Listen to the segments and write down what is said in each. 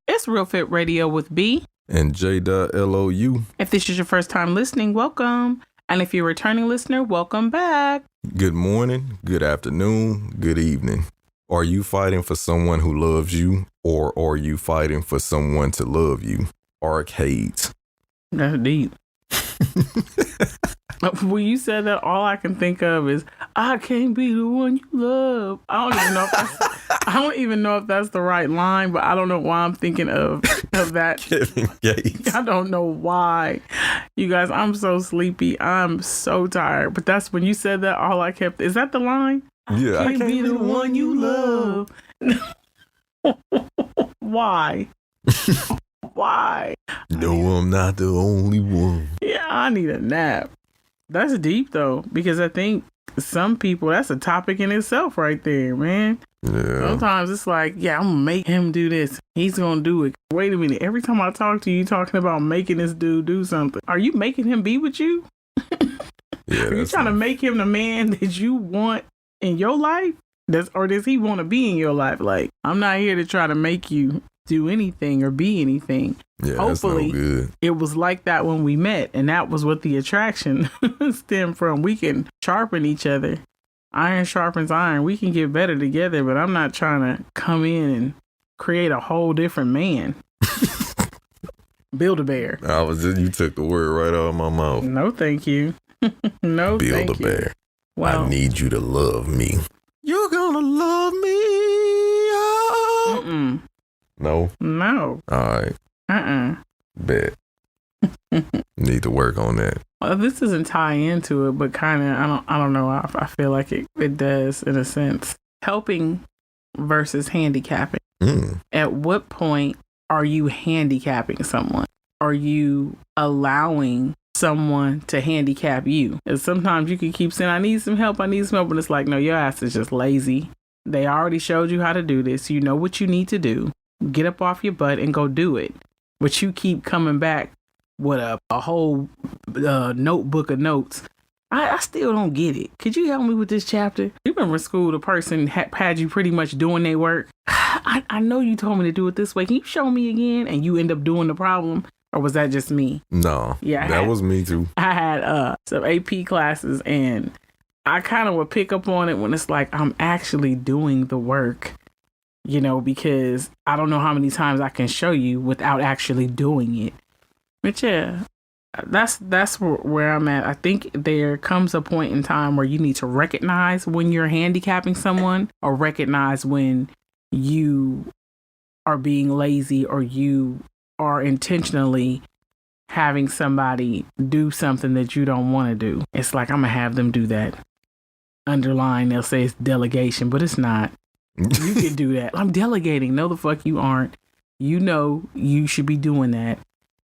It's Real Fit Radio with B and J.LOU. If this is your first time listening, welcome. And if you're a returning listener, welcome back. Good morning, good afternoon, good evening. Are you fighting for someone who loves you, or are you fighting for someone to love you? Arcades. That's deep. When you said that, all I can think of is, I can't be the one you love. I don't even know if that's the right line, but I don't know why I'm thinking of that. Kevin Gates. I don't know why. You guys, I'm so sleepy. I'm so tired. But that's when you said that, all I kept, is that the line? Yeah. I can't be the one you love. Why? Why? No, I'm not the only one. Yeah, I need a nap. That's deep, though, because I think some people, that's a topic in itself right there, man. Yeah. Sometimes it's like, yeah, I'm going to make him do this. He's going to do it. Wait a minute. Every time I talk to you, talking about making this dude do something. Are you making him be with you? Yeah, Are you trying to make him the man that you want in your life? Or does he want to be in your life? Like, I'm not here to try to make you do anything or be anything. Yeah, hopefully that's no good. It was like that when we met, and that was what the attraction stemmed from. We can sharpen each other. Iron sharpens iron. We can get better together, but I'm not trying to come in and create a whole different man. Build-A-Bear. You took the word right out of my mouth. No, thank you. No, thank you. Build-A-Bear. Well, I need you to love me. You're gonna love me. Oh. No? No. All right. Bet. Need to work on that. Well, this doesn't tie into it, but kind of, I don't know. I feel like it does in a sense. Helping versus handicapping. At what point are you handicapping someone? Are you allowing someone to handicap you? And sometimes you can keep saying, I need some help. And it's like, no, your ass is just lazy. They already showed you how to do this. You know what you need to do. Get up off your butt and go do it. But you keep coming back with a whole notebook of notes. I still don't get it. Could you help me with this chapter? You remember in school, the person had you pretty much doing their work. I know you told me to do it this way. Can you show me again? And you end up doing the problem. Or was that just me? No. Yeah, that was me too. I had some AP classes, and I kind of would pick up on it when it's like I'm actually doing the work. You know, because I don't know how many times I can show you without actually doing it. But yeah, that's where I'm at. I think there comes a point in time where you need to recognize when you're handicapping someone, or recognize when you are being lazy, or you are intentionally having somebody do something that you don't want to do. It's like, I'm going to have them do that. Underline, they'll say it's delegation, but it's not. You can do that. I'm delegating. No, the fuck you aren't. You know you should be doing that,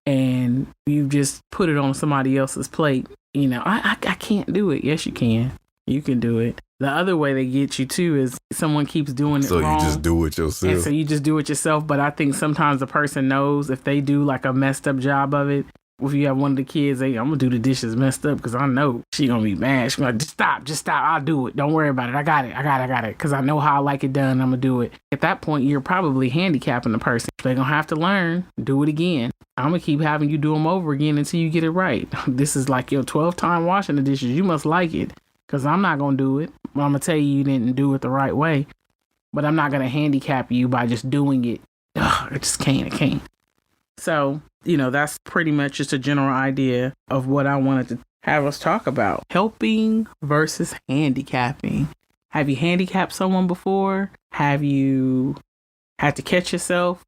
and you just put it on somebody else's plate. You know, I can't do it. Yes, you can. You can do it. The other way they get you too is someone keeps doing it so wrong. You just do it yourself. And so you just do it yourself. But I think sometimes the person knows if they do like a messed up job of it. If you have one of the kids, I'm going to do the dishes messed up because I know she going to be mad. She's going to just stop. I'll do it. Don't worry about it. I got it. Because I know how I like it done. I'm going to do it. At that point, you're probably handicapping the person. They're going to have to learn. Do it again. I'm going to keep having you do them over again until you get it right. This is like your 12th time washing the dishes. You must like it because I'm not going to do it. I'm going to tell you didn't do it the right way. But I'm not going to handicap you by just doing it. I just can't. I can't. So, you know, that's pretty much just a general idea of what I wanted to have us talk about. Helping versus handicapping. Have you handicapped someone before? Have you had to catch yourself?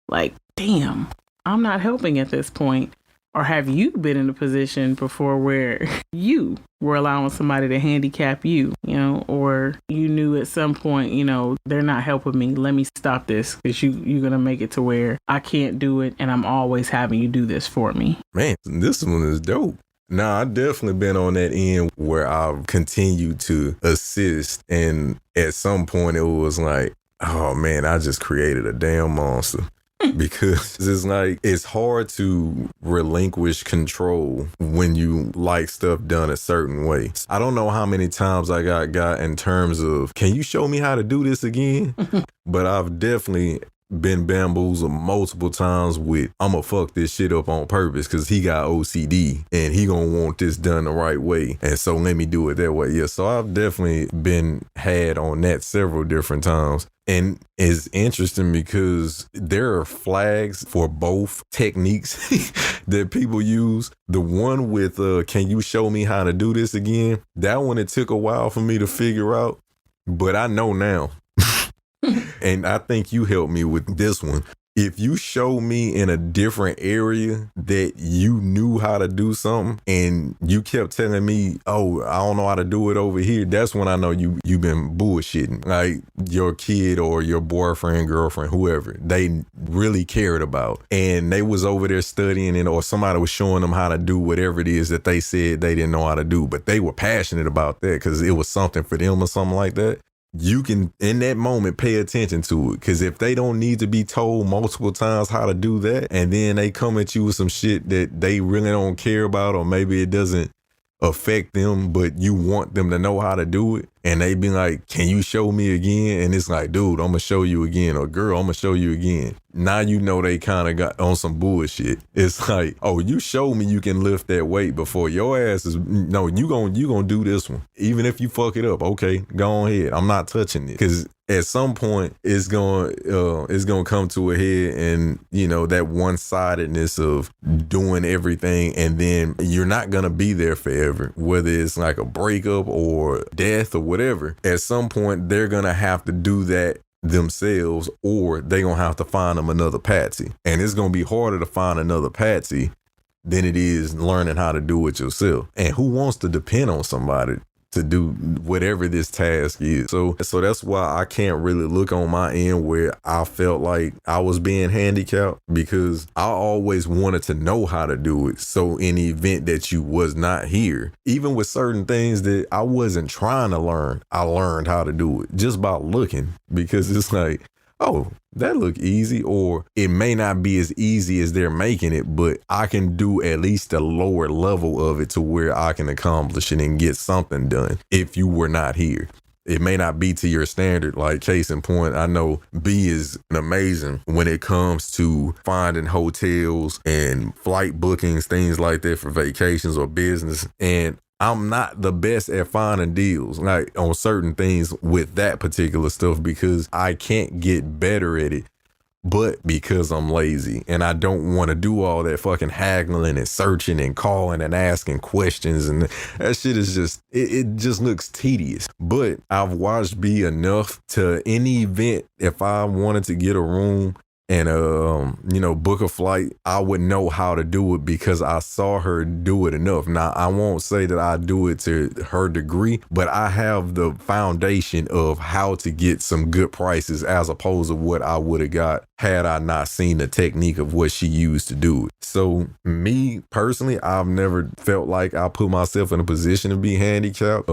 Like, damn, I'm not helping at this point. Or have you been in a position before where you were allowing somebody to handicap you, you know, or you knew at some point, you know, they're not helping me. Let me stop this because you're going to make it to where I can't do it. And I'm always having you do this for me. Man, this one is dope. Nah, I definitely been on that end where I've continued to assist. And at some point it was like, oh man, I just created a damn monster. because it's like, it's hard to relinquish control when you like stuff done a certain way. I don't know how many times I got in terms of, can you show me how to do this again? But I've definitely been bamboozled multiple times with, I'm gonna fuck this shit up on purpose because he got OCD and he gonna want this done the right way, and so let me do it that way. Yeah, so I've definitely been had on that several different times. And it's interesting because there are flags for both techniques that people use. The one with can you show me how to do this again? That one, it took a while for me to figure out, but I know now. And I think you helped me with this one. If you show me in a different area that you knew how to do something and you kept telling me, oh, I don't know how to do it over here, that's when I know you've been bullshitting. Like your kid or your boyfriend, girlfriend, whoever, they really cared about. And they was over there studying it, or somebody was showing them how to do whatever it is that they said they didn't know how to do. But they were passionate about that because it was something for them or something like that. You can, in that moment, pay attention to it. Because if they don't need to be told multiple times how to do that, and then they come at you with some shit that they really don't care about, or maybe it doesn't affect them, but you want them to know how to do it, and they be like, can you show me again? And it's like, dude, I'm gonna show you again, or girl, I'm gonna show you again. Now you know they kind of got on some bullshit. It's like, oh, you showed me you can lift that weight before. Your ass is, no, you gonna do this one. Even if you fuck it up, okay, go ahead. I'm not touching it. Because at some point it's gonna come to a head, and you know, that one-sidedness of doing everything, and then you're not gonna be there forever, whether it's like a breakup or death or whatever. At some point they're gonna have to do that themselves, or they're gonna have to find them another patsy, and it's gonna be harder to find another patsy than it is learning how to do it yourself. And who wants to depend on somebody to do whatever this task is? So that's why I can't really look on my end where I felt like I was being handicapped, because I always wanted to know how to do it. So in the event that you was not here, even with certain things that I wasn't trying to learn, I learned how to do it just by looking, because it's like, oh, that look easy, or it may not be as easy as they're making it, but I can do at least a lower level of it to where I can accomplish it and get something done if you were not here. It may not be to your standard. Like, case in point, I know B is amazing when it comes to finding hotels and flight bookings, things like that for vacations or business. And I'm not the best at finding deals, like on certain things with that particular stuff, because I can't get better at it, but because I'm lazy and I don't want to do all that fucking haggling and searching and calling and asking questions, and that shit is just, it just looks tedious. But I've watched B enough to, any event, if I wanted to get a room and book a flight, I would know how to do it because I saw her do it enough. Now, I won't say that I do it to her degree, but I have the foundation of how to get some good prices as opposed to what I would have got had I not seen the technique of what she used to do it. So me personally, I've never felt like I put myself in a position to be handicapped.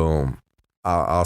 I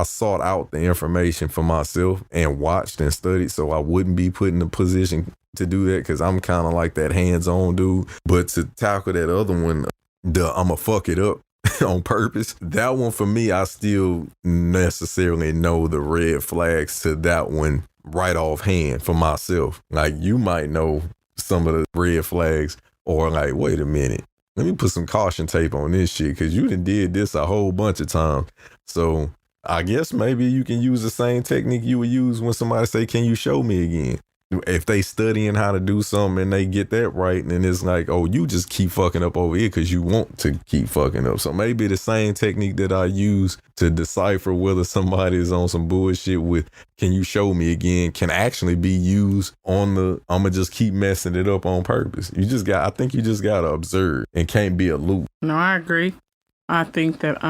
sought out the information for myself and watched and studied, so I wouldn't be put in a position to do that, because I'm kind of like that hands-on dude. But to tackle that other one, I'ma fuck it up on purpose, that one for me, I still necessarily know the red flags to that one right offhand for myself. Like, you might know some of the red flags, or like, wait a minute, let me put some caution tape on this shit, because you done did this a whole bunch of times. So I guess maybe you can use the same technique you would use when somebody say, can you show me again? If they studying how to do something and they get that right, and it's like, oh, you just keep fucking up over here because you want to keep fucking up. So maybe the same technique that I use to decipher whether somebody is on some bullshit with, can you show me again, can actually be used on the, I'm gonna just keep messing it up on purpose. I think you just gotta observe and can't be a loop. No, I agree. I think that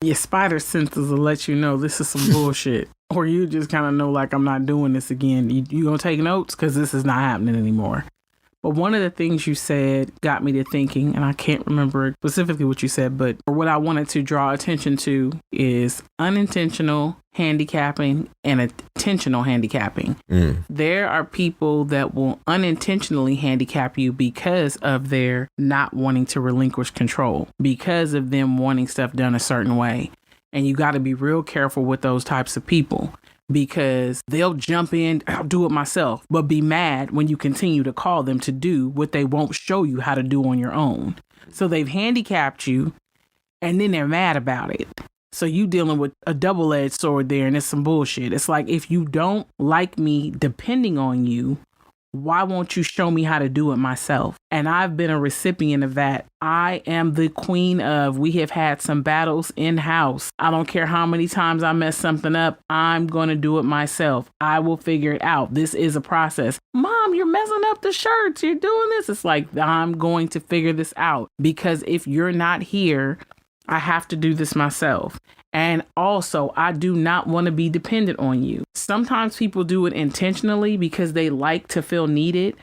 your spider senses will let you know this is some bullshit. Or you just kind of know, like, I'm not doing this again. You gonna take notes because this is not happening anymore. But one of the things you said got me to thinking, and I can't remember specifically what you said, but what I wanted to draw attention to is unintentional handicapping and intentional handicapping. There are people that will unintentionally handicap you because of their not wanting to relinquish control, because of them wanting stuff done a certain way. And you got to be real careful with those types of people, because they'll jump in, I'll do it myself, but be mad when you continue to call them to do what they won't show you how to do on your own. So they've handicapped you and then they're mad about it. So you dealing with a double-edged sword there, and it's some bullshit. It's like, if you don't like me depending on you, why won't you show me how to do it myself? And I've been a recipient of that. I am the queen of, we have had some battles in-house. I don't care how many times I mess something up. I'm going to do it myself. I will figure it out. This is a process. Mom, you're messing up the shirts. You're doing this. It's like, I'm going to figure this out, because if you're not here, I have to do this myself. And also, I do not want to be dependent on you. Sometimes people do it intentionally because they like to feel needed,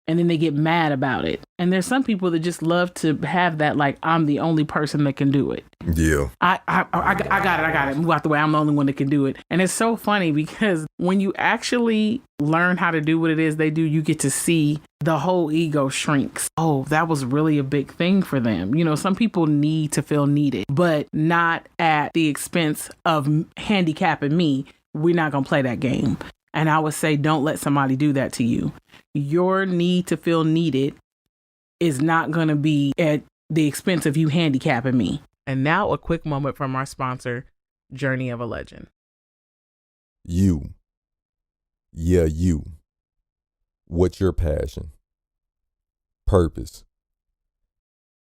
and then they get mad about it. And there's some people that just love to have that, like, I'm the only person that can do it. Yeah. I got it. Move out the way. I'm the only one that can do it. And it's so funny, because when you actually learn how to do what it is they do, you get to see the whole ego shrinks. Oh, that was really a big thing for them. You know, some people need to feel needed, but not at the expense of handicapping me. We're not going to play that game. And I would say, don't let somebody do that to you. Your need to feel needed is not going to be at the expense of you handicapping me. And now a quick moment from our sponsor, Journey of a Legend. You. Yeah, you. What's your passion? Purpose.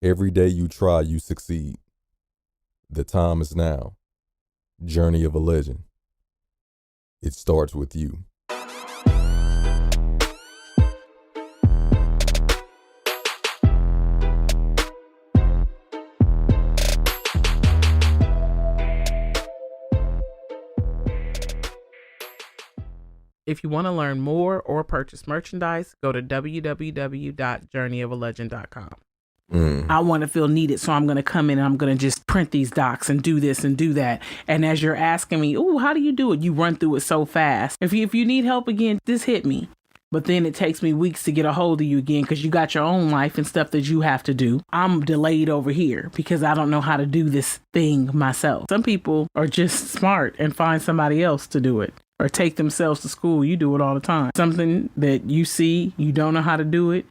Every day you try, you succeed. The time is now. Journey of a Legend. It starts with you. If you want to learn more or purchase merchandise, go to www.journeyofalegend.com. I want to feel needed, so I'm going to come in and I'm going to just print these docs and do this and do that. And as you're asking me, oh, how do you do it? You run through it so fast. If you need help again, just hit me. But then it takes me weeks to get a hold of you again, because you got your own life and stuff that you have to do. I'm delayed over here because I don't know how to do this thing myself. Some people are just smart and find somebody else to do it, or take themselves to school. You do it all the time. Something that you see, you don't know how to do it.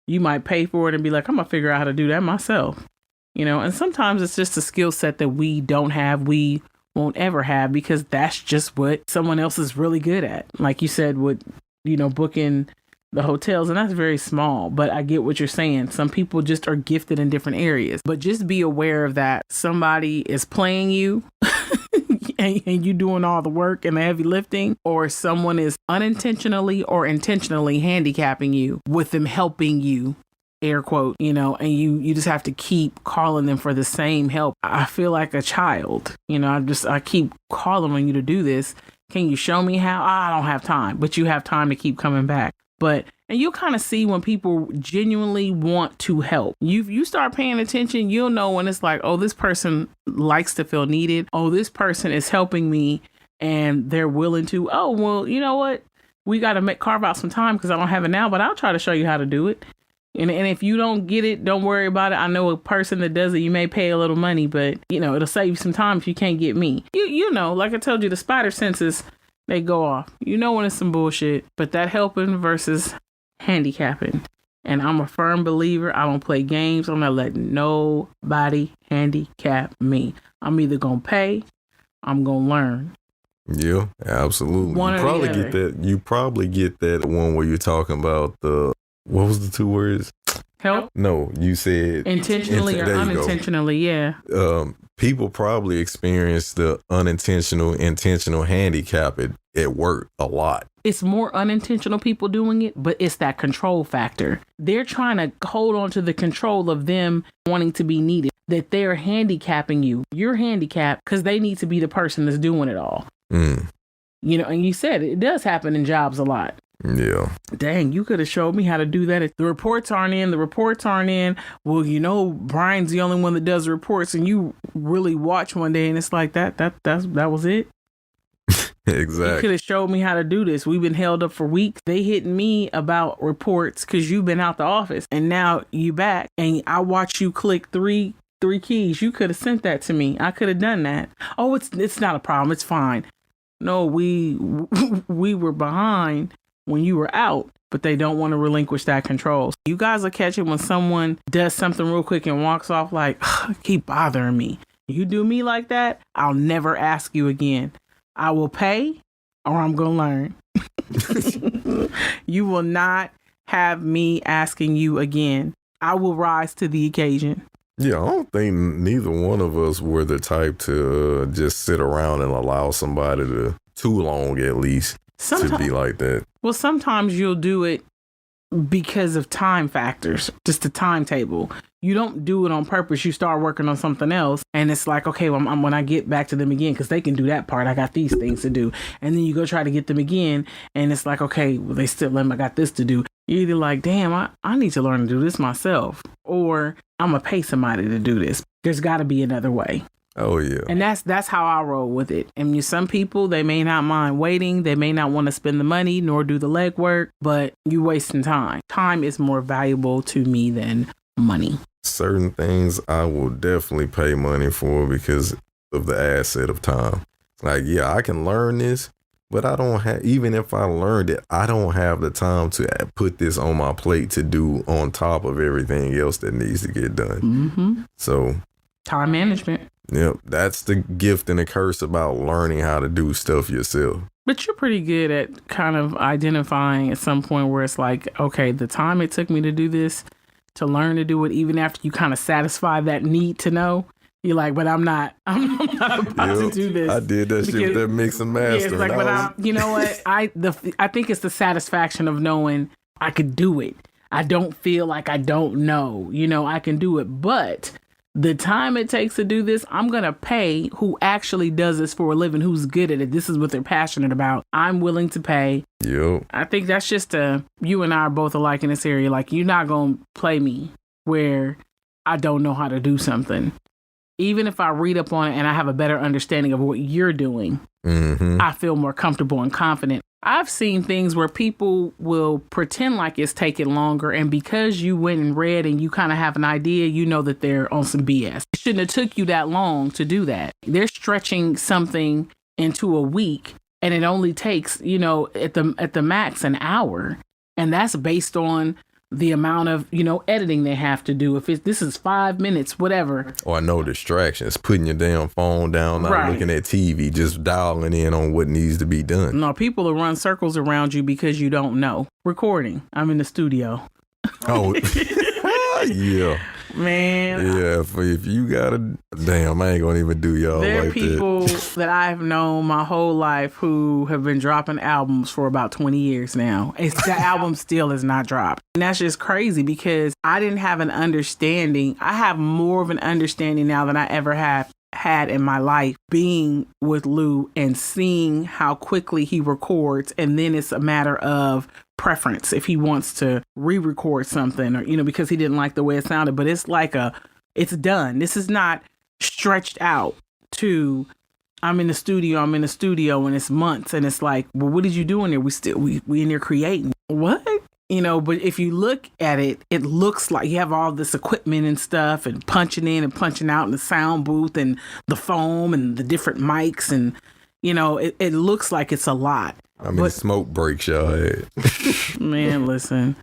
You might pay for it and be like, I'm going to figure out how to do that myself. You know, and sometimes it's just a skill set that we don't have, we won't ever have, because that's just what someone else is really good at. Like you said, with, you know, booking the hotels, and that's very small, but I get what you're saying. Some people just are gifted in different areas, but just be aware of that. Somebody is playing you and you doing all the work and the heavy lifting, or someone is unintentionally or intentionally handicapping you with them helping you, air quote, you know, and you just have to keep calling them for the same help. I feel like a child, you know, I keep calling on you to do this. Can you show me how? I don't have time, but you have time to keep coming back. And you'll kind of see when people genuinely want to help. You start paying attention, you'll know when it's like, oh, this person likes to feel needed. Oh, this person is helping me and they're willing to, oh, well, you know what? We got to carve out some time because I don't have it now, but I'll try to show you how to do it. And if you don't get it, don't worry about it. I know a person that does it, you may pay a little money, but, you know, it'll save you some time if you can't get me. You know, like I told you, the spider senses, they go off. You know when it's some bullshit, but that helping versus handicapping. And I'm a firm believer. I don't play games. I'm not letting nobody handicap me. I'm either going to pay, I'm going to learn. Yeah, absolutely. You probably get that one where you're talking about what was the two words? Help? No, you said intentionally or unintentionally. Yeah. People probably experience the intentional handicap at work a lot. It's more unintentional people doing it, but it's that control factor. They're trying to hold on to the control of them wanting to be needed, that they're handicapping you. You're handicapped because they need to be the person that's doing it all. You know, and you said it does happen in jobs a lot. Yeah. Dang, you could have showed me how to do that. If the reports aren't in, well, Brian's the only one that does the reports, and you really watch one day and it's like that was it. Exactly. You could have showed me how to do this. We've been held up for weeks. They hitting me about reports because you've been out the office and now you back and I watch you click three keys. You could have sent that to me. I could have done that. Oh, it's not a problem. It's fine. No, we were behind when you were out, but they don't want to relinquish that control. You guys will catch it when someone does something real quick and walks off like, keep bothering me. You do me like that, I'll never ask you again. I will pay or I'm going to learn. You will not have me asking you again. I will rise to the occasion. Yeah, I don't think neither one of us were the type to just sit around and allow somebody to, too long at least, to be like that. Well, sometimes you'll do it because of time factors, just the timetable. You don't do it on purpose. You start working on something else and it's like, okay, well, when I get back to them again, because they can do that part, I got these things to do. And then you go try to get them again and it's like, okay, well, they still let me, I got this to do. You're either like, damn, I need to learn to do this myself, or I'm going to pay somebody to do this. There's got to be another way. Oh, yeah. And that's how I roll with it. And some people, they may not mind waiting. They may not want to spend the money nor do the legwork, but you're wasting time. Time is more valuable to me than money. Certain things I will definitely pay money for because of the asset of time. Like, yeah, I can learn this, but I don't have, even if I learned it, I don't have the time to put this on my plate to do on top of everything else that needs to get done. Mm-hmm. So time management. Yep, that's the gift and the curse about learning how to do stuff yourself. But you're pretty good at kind of identifying at some point where it's like, okay, the time it took me to do this, to learn to do it, even after you kind of satisfy that need to know, you're like, but I'm not about to do this. I did that shit with that mix and master. Yeah, it's like, you know what? I think it's the satisfaction of knowing I could do it. I don't feel like I don't know, I can do it. But the time it takes to do this, I'm going to pay who actually does this for a living, who's good at it. This is what they're passionate about. I'm willing to pay. Yep. I think that's just you and I are both alike in this area. Like, you're not going to play me where I don't know how to do something. Even if I read up on it and I have a better understanding of what you're doing, I feel more comfortable and confident. I've seen things where people will pretend like it's taking longer, and because you went and read and you kind of have an idea, you know that they're on some BS. It shouldn't have took you that long to do that. They're stretching something into a week, and it only takes, at the max an hour, and that's based on the amount of, editing they have to do. If this is 5 minutes, whatever. Or no distractions, putting your damn phone down, not looking at TV, just dialing in on what needs to be done. No, people will run circles around you because you don't know. Recording. I'm in the studio. Oh, yeah. Man. Yeah, if you got damn, I ain't gonna even do y'all there like that. There are people that I've known my whole life who have been dropping albums for about 20 years now. The album still is not dropped. And that's just crazy because I didn't have an understanding. I have more of an understanding now than I ever have had in my life, being with Lou and seeing how quickly he records. And then it's a matter of preference if he wants to re-record something, or because he didn't like the way it sounded. But it's like it's done. This is not stretched out to I'm in the studio and it's months, and it's like, well, what did you do in there? We in there creating what? But if you look at it, it looks like you have all this equipment and stuff, and punching in and punching out in the sound booth and the foam and the different mics, and it looks like it's a lot. How many smoke breaks y'all had? Man, listen,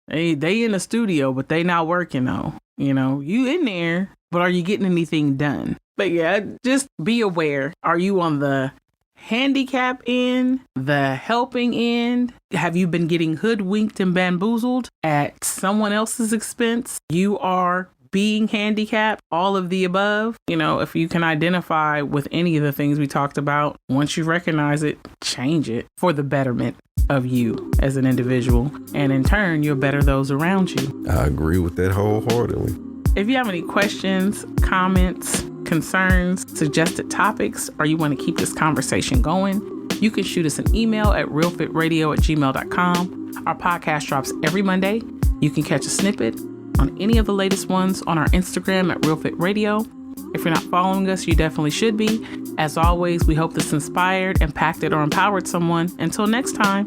they in the studio, but they not working though. You in there, but are you getting anything done? But yeah, just be aware. Are you on the handicap end, the helping end? Have you been getting hoodwinked and bamboozled at someone else's expense? You are being handicapped, all of the above. If you can identify with any of the things we talked about, once you recognize it, change it for the betterment of you as an individual. And in turn, you'll better those around you. I agree with that wholeheartedly. If you have any questions, comments, concerns, suggested topics, or you want to keep this conversation going, You can shoot us an email at realfitradio@gmail.com. Our podcast drops every Monday. You can catch a snippet on any of the latest ones on our Instagram at realfitradio. If you're not following us, you definitely should be. As always, we hope this inspired, impacted, or empowered someone. Until next time.